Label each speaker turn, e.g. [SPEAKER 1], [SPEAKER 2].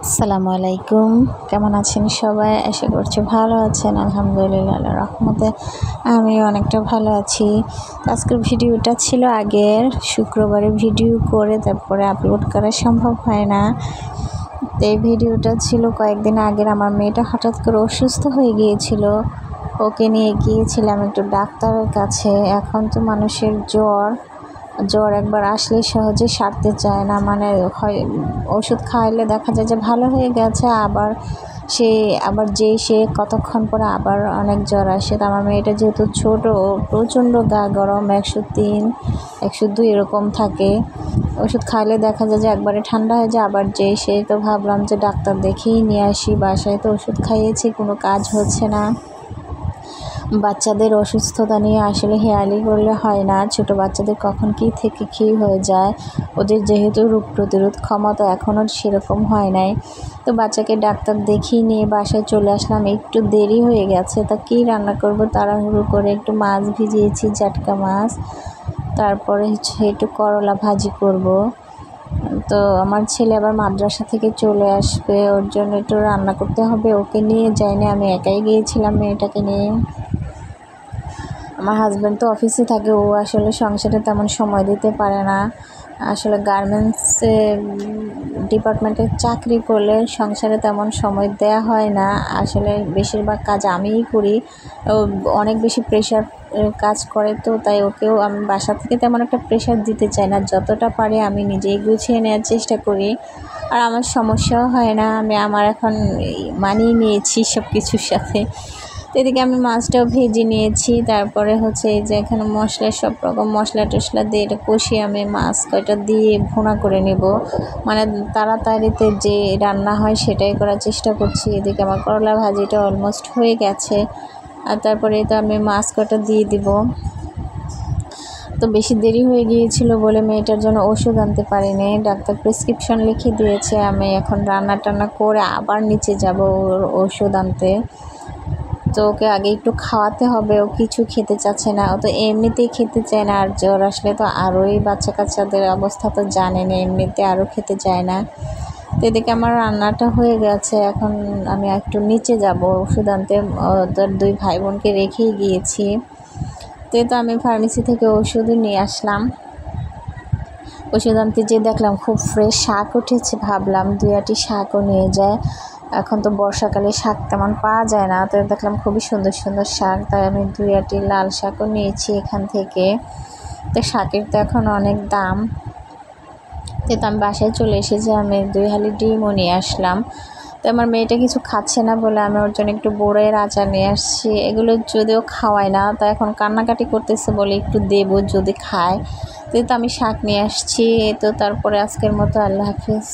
[SPEAKER 1] আসসালামু আলাইকুম। কেমন আছেন সবাই? আশা করছি ভালো আছেন। আলহামদুলিল্লাহ, আল্লাহর রহমতে আমি অনেকটা ভালো আছি। আজকের ভিডিওটা ছিল আগের শুক্রবারে ভিডিও করে তারপরে আপলোড করা সম্ভব হয় না। তো এই ভিডিওটা ছিল কয়েকদিন আগের। আমার মেয়েটা হঠাৎ করে অসুস্থ হয়ে গিয়েছিল, ওকে নিয়ে গিয়েছিলাম একটু ডাক্তারের কাছে। এখন তো মানুষের জ্বর একবার আসলেই সহজে সারতে চায় না, মানে হয় ওষুধ খাওয়াইলে দেখা যায় যে ভালো হয়ে গেছে, আবার সে কতক্ষণ পরে আবার অনেক জ্বর আসে। তো আমার মেয়েটা যেহেতু ছোট, প্রচণ্ড গা গরম, 103 102 এরকম থাকে। ওষুধ খাওয়ালে দেখা যায় যে একবারে ঠান্ডা হয়ে যায়, আবার সে তো ভাবলাম যে ডাক্তার দেখিয়ে নিয়ে আসি। বাসায় তো ওষুধ খাইয়েছি, কোনো কাজ হচ্ছে না। বাচ্চাদের অসুস্থতা নিয়ে আসলে হেয়ালি করলে হয় না। ছোট বাচ্চাদের কখন কী থেকে কী হয়ে যায়, ওদের যেহেতু রোগ প্রতিরোধ ক্ষমতা এখনও সেরকম হয় নাই। তো বাচ্চাকে ডাক্তার দেখিয়ে নিয়ে বাসায় চলে আসলাম। একটু দেরি হয়ে গেছে, তা কী রান্না করব তাড়াহুড়ো করে একটু মাছ ভিজিয়েছি, জাটকা মাছ, তারপরে একটু করলা ভাজি করব। তো আমার ছেলে আবার মাদ্রাসা থেকে চলে আসবে, ওর জন্য একটু রান্না করতে হবে। ওকে নিয়ে যাইনি, আমি একাই গিয়েছিলাম মেয়েটাকে নিয়ে। আমার হাজব্যান্ড তো অফিসে থাকে, ও আসলে সংসারে তেমন সময় দিতে পারে না। আসলে গার্মেন্টসে ডিপার্টমেন্টে চাকরি করলে সংসারে তেমন সময় দেওয়া হয় না। আসলে বেশিরভাগ কাজ আমিই করি, ও অনেক বেশি প্রেশার কাজ করে, তো তাই ওকেও আমি বাসা থেকে তেমন একটা প্রেশার দিতে চাই না। যতটা পারি আমি নিজেই গুছিয়ে নেওয়ার চেষ্টা করি, আর আমার সমস্যাও হয় না। আমার এখন মানিয়ে নিয়েছি সব কিছুর সাথে। তো এদিকে আমি মাছটাও ভেজে নিয়েছি, তারপরে এই যে এখানে মশলা, সব রকম মশলা টশলা দিয়ে এটা কষিয়ে আমি মাছ কয়টা দিয়ে ভুনা করে নেব, মানে তাড়াতাড়িতে যে রান্না হয় সেটাই করার চেষ্টা করছি। এদিকে আমার করলা ভাজিটা অলমোস্ট হয়ে গেছে, আর তারপরে তো আমি মাছ কয়টা দিয়ে দিব। তো বেশি দেরি হয়ে গিয়েছিল বলে মেয়েটার জন্য ওষুধ আনতে পারিনি, ডাক্তার প্রেসক্রিপশন লিখে দিয়েছে। আমি এখন রান্না টান্না করে আবার নিচে যাব ওর ওষুধ আনতে। তো ওকে আগে একটু খাওয়াতে হবে, ও কিছু খেতে চাচ্ছে না, ও তো এমনিতেই খেতে চায় না, আর জ্বর আসলে তো আরোই বাচ্চা কাচ্চাদের অবস্থা তো জানেন, এমনিতে আরও খেতে চায় না। তো এদিকে আমার রান্নাটা হয়ে গেছে, এখন আমি একটু নিচে যাব ওষুধ আনতে। ওদের দুই ভাই বোনকে রেখেই গিয়েছি। তো আমি ফার্মেসি থেকে ওষুধও নিয়ে আসলাম। ওষুধ আনতে যেয়ে দেখলাম খুব ফ্রেশ শাক উঠেছে, ভাবলাম 2-আটি শাকও নিয়ে যায়। এখন তো বর্ষাকালে শাক তেমন পাওয়া যায় না, তো দেখলাম খুবই সুন্দর সুন্দর শাক, তাই আমি 2-আটি লাল শাকও নিয়েছি এখান থেকে। তো শাকের তো এখন অনেক দাম। তো আমি বাসায় চলে এসেছি, আমি 2 হালি ডিমও নিয়ে আসলাম। তো আমার মেয়েটা কিছু খাচ্ছে না বলে আমি ওর জন্য একটু বড়ের আচার নিয়ে আসছি। এগুলো যদিও খাওয়ায় না, তো এখন কান্নাকাটি করতেছে বলে একটু দেবো যদি খায়। তো আমি শাক নিয়ে আসছি। তো তারপরে আজকের মতো আল্লাহ হাফিজ।